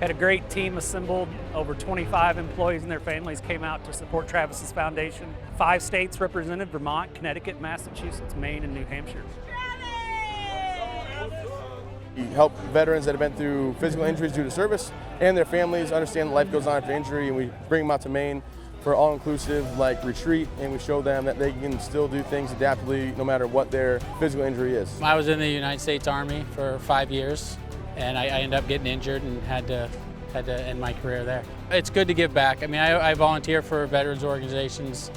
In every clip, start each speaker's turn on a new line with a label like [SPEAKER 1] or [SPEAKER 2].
[SPEAKER 1] Had a great team assembled. Over 25 employees and their families came out to support Travis's foundation. 5 states represented: Vermont, Connecticut, Massachusetts, Maine, and New Hampshire.
[SPEAKER 2] We help veterans that have been through physical injuries due to service and their families understand that life goes on after injury, and we bring them out to Maine for all-inclusive like retreat, and we show them that they can still do things adaptively no matter what their physical injury is.
[SPEAKER 3] I was in the United States Army for 5 years, and I ended up getting injured and had to end my career there. It's good to give back. I mean, I volunteer for veterans organizations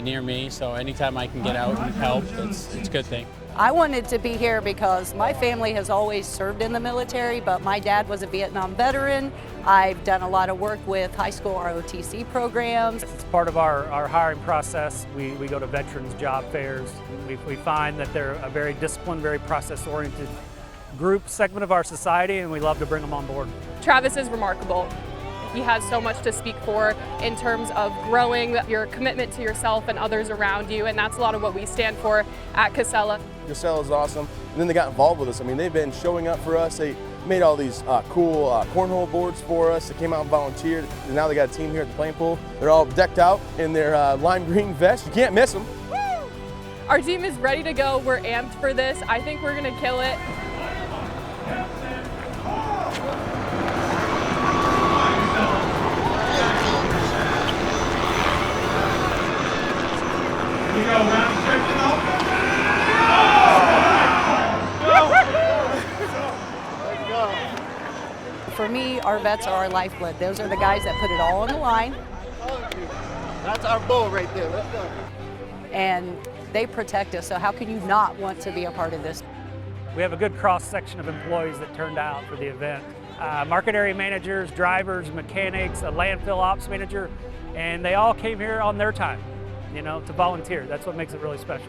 [SPEAKER 3] near me, so anytime I can get out and help, it's a good thing.
[SPEAKER 4] I wanted to be here because my family has always served in the military, but my dad was a Vietnam veteran. I've done a lot of work with high school ROTC programs.
[SPEAKER 1] It's part of our hiring process. We go to veterans job fairs. We find that they're a very disciplined, very process-oriented group, segment of our society, and we love to bring them on board.
[SPEAKER 5] Travis is remarkable. He has so much to speak for in terms of growing your commitment to yourself and others around you, and that's a lot of what we stand for at Casella.
[SPEAKER 2] Casella is awesome, and then they got involved with us. I mean, they've been showing up for us. They made all these cool cornhole boards for us. They came out and volunteered, and now they got a team here at the playing pool. They're all decked out in their lime green vests. You can't miss them.
[SPEAKER 5] Woo! Our team is ready to go. We're amped for this. I think we're going to kill it.
[SPEAKER 4] For me, our vets are our lifeblood. Those are the guys that put it all on the line.
[SPEAKER 6] That's our bull right there. Let's go.
[SPEAKER 4] And they protect us, so how can you not want to be a part of this?
[SPEAKER 1] We have a good cross-section of employees that turned out for the event. Market area managers, drivers, mechanics, a landfill ops manager, and they all came here on their time, to volunteer. That's what makes it really special.